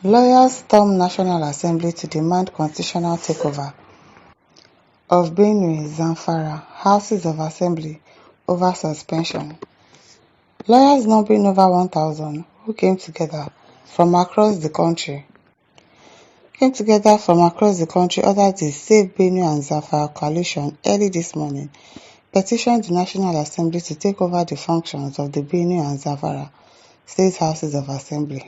Lawyers storm National Assembly to demand constitutional takeover of Benue, Zamfara Houses of Assembly over suspension. Lawyers numbering over 1,000 who came together from across the country under the Save Benue and Zamfara coalition early this morning petitioned the National Assembly to take over the functions of the Benue and Zamfara State Houses of Assembly.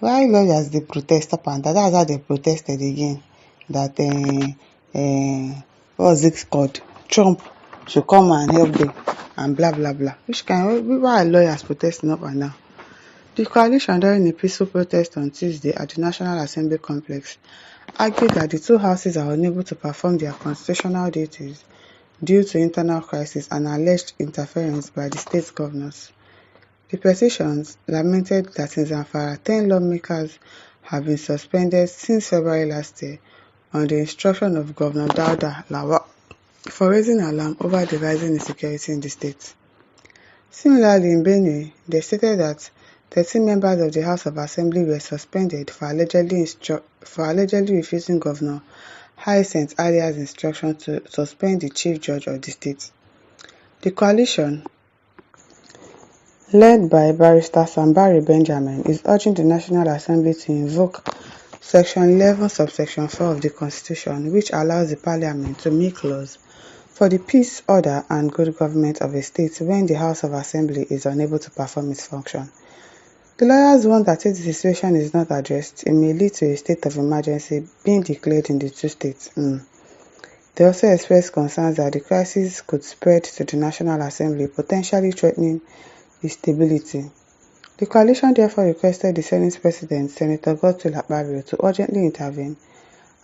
Why lawyers dey protest up and down? That's how they protested again that what's it called, Trump should come and help them and blah blah blah. Why are lawyers protesting up and down? The coalition, during a peaceful protest on Tuesday at the National Assembly complex, argued that the two houses are unable to perform their constitutional duties due to internal crisis and alleged interference by the state governors. The petitions lamented that in Zamfara, 10 lawmakers have been suspended since February last year on the instruction of Governor Dauda Lawal for raising alarm over the rising insecurity in the state. Similarly, in Benue, they stated that 13 members of the House of Assembly were suspended for allegedly refusing Governor Hyacinth Alia's instruction to suspend the Chief Judge of the state. The coalition, led by Barrister Sambari Benjamin, is urging the National Assembly to invoke Section 11, subsection 4 of the Constitution, which allows the Parliament to make laws for the peace, order, and good government of a state when the House of Assembly is unable to perform its function. The lawyers warn that if the situation is not addressed, it may lead to a state of emergency being declared in the two states. They also expressed concerns that the crisis could spread to the National Assembly, potentially threatening its stability. The coalition therefore requested the Senate President, Senator Godswill Akpabio, to urgently intervene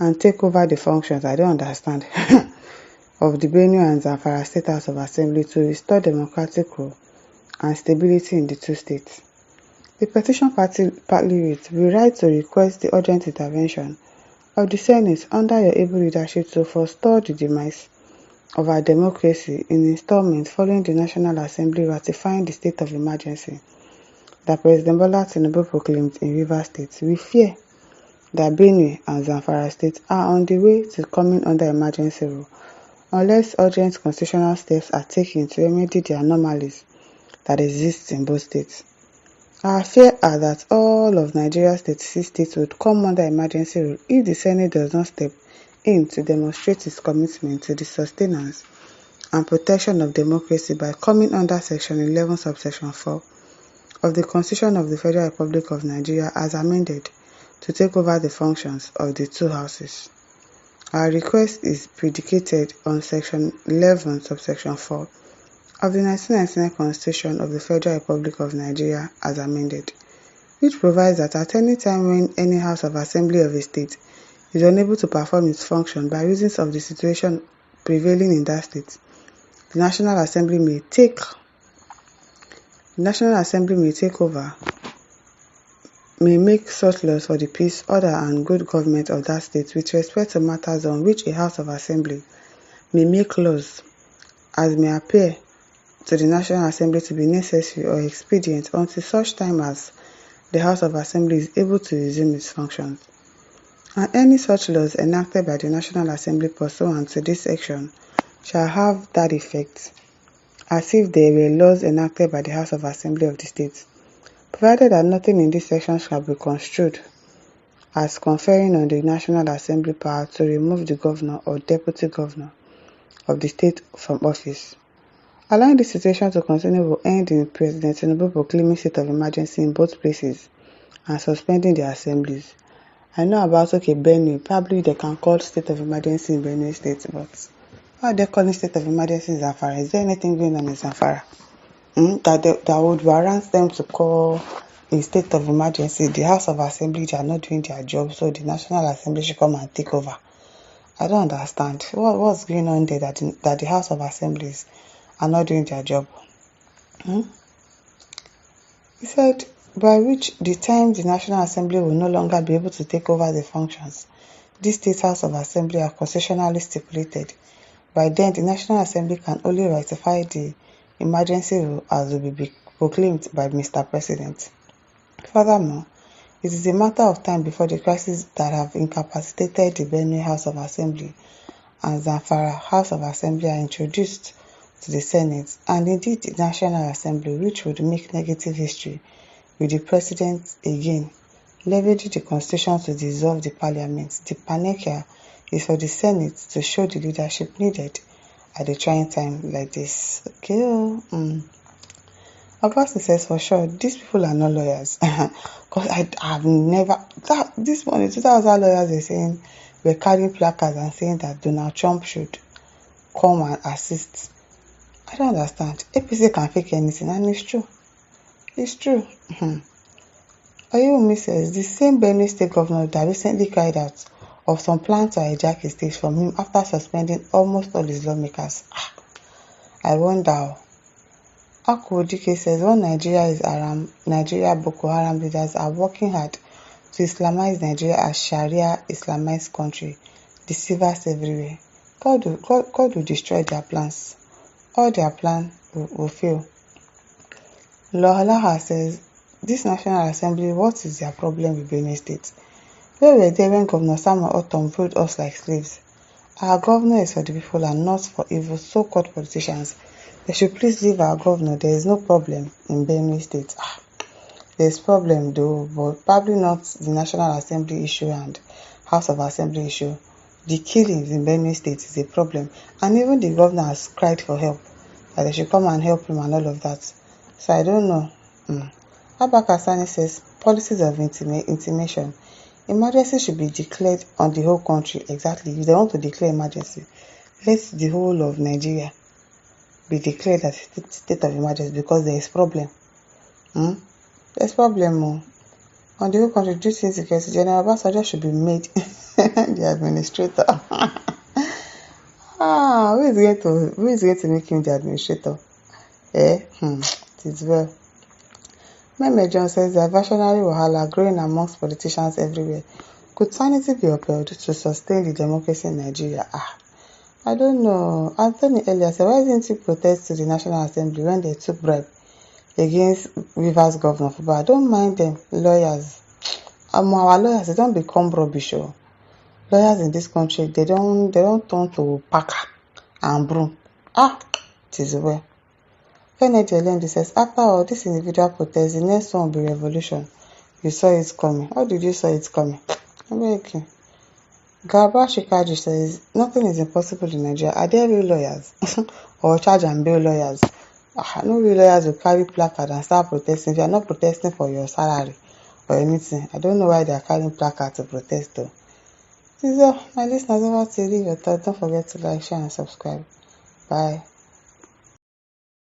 and take over the functions, I don't understand, of the Benue and Zamfara State House of Assembly to restore democratic rule and stability in the two states. The petition partly reads, "We write to request the urgent intervention of the Senate under your able leadership to forestall the demise of our democracy in installments following the National Assembly ratifying the state of emergency that President Bola Tinubu proclaimed in Rivers State. We fear that Benue and Zamfara states are on the way to coming under emergency rule unless urgent constitutional steps are taken to remedy the anomalies that exist in both states. Our fear are that all of Nigeria's 36 states would come under emergency rule if the Senate does not step in to demonstrate its commitment to the sustenance and protection of democracy by coming under Section 11, subsection 4 of the Constitution of the Federal Republic of Nigeria as amended to take over the functions of the two houses. Our request is predicated on Section 11, subsection 4 of the 1999 Constitution of the Federal Republic of Nigeria as amended, which provides that at any time when any House of Assembly of a state is unable to perform its function by reasons of the situation prevailing in that state, the National Assembly may take over, may make such laws for the peace, order, and good government of that state with respect to matters on which a House of Assembly may make laws as may appear to the National Assembly to be necessary or expedient until such time as the House of Assembly is able to resume its functions. And any such laws enacted by the National Assembly pursuant to this section shall have that effect as if they were laws enacted by the House of Assembly of the state, provided that nothing in this section shall be construed as conferring on the National Assembly power to remove the governor or deputy governor of the state from office. Allowing this situation to continue will end in President Tinubu proclaiming state of emergency in both places and suspending the assemblies. I know about Benue, probably they can call state of emergency in Benue State, but why are they calling state of emergency in Zamfara? Is there anything going on in Zamfara that would warrant them to call a state of emergency? The House of Assembly, they are not doing their job, so the National Assembly should come and take over. I don't understand. What's going on there that the House of Assemblies are not doing their job? He said, by which the time the National Assembly will no longer be able to take over the functions this State House of Assembly are constitutionally stipulated. By then, the National Assembly can only ratify the emergency rule as will be proclaimed by Mr. President. Furthermore, It is a matter of time before the crises that have incapacitated the Benue House of Assembly and Zamfara House of Assembly are introduced to the Senate, and indeed the National Assembly, which would make negative history with the President again leveraging the Constitution to dissolve the Parliament. The panacea is for the Senate to show the leadership needed at a trying time like this. Okay. Abbas says for sure, these people are not lawyers. Because I've never, this morning, 2,000 lawyers were saying, were carrying placards and saying that Donald Trump should come and assist. I don't understand. APC can fake anything, and it's true. It's true. Oyewumi says the same Benue state governor that recently cried out of some plan to hijack his state from him after suspending almost all his lawmakers. I wonder. Akwodike says one Nigeria Boko Haram leaders are working hard to Islamize Nigeria as Sharia Islamized country. Deceivers everywhere. God will destroy their plans. All their plans will fail. Lohalaha says, this National Assembly, what is their problem with Benue State? Where were they when Governor Samuel Ortom ruled us like slaves? Our governor is for the people and not for evil so-called politicians. They should please leave our governor. There is no problem in Benue State. There is problem though, but probably not the National Assembly issue and House of Assembly issue. The killings in Benue State is a problem, and even the governor has cried for help, that they should come and help him and all of that. So I don't know. Abaka Sani says policies of intimation. Emergency should be declared on the whole country. Exactly. If they want to declare emergency, let the whole of Nigeria be declared as state of emergency because there is problem. There's problem. On the whole country, due to insecurity, General Obasanjo should be made the administrator. Who is going to make him the administrator? It is well. Meme John says the versionary wahala growing amongst politicians everywhere. Could sanity be upheld to sustain the democracy in Nigeria? I don't know. Anthony earlier said, why didn't he protest to the National Assembly when they took bribe against Rivers Governor? But I don't mind them. Lawyers. Our lawyers, they don't become rubbish. Lawyers in this country, they don't turn to packer and broom. It is well. Kennedy Olendi says, after all this individual protest, the next one will be revolution. You saw it coming. How did you saw it coming? I'm making. Garba Shikaji says, nothing is impossible in Nigeria. Are there real lawyers? Or charge and bail lawyers? No real lawyers will carry placard and start protesting. If you are not protesting for your salary or anything, I don't know why they are carrying placard to protest though. So, my listeners, over to leave your thoughts. Don't forget to like, share and subscribe. Bye.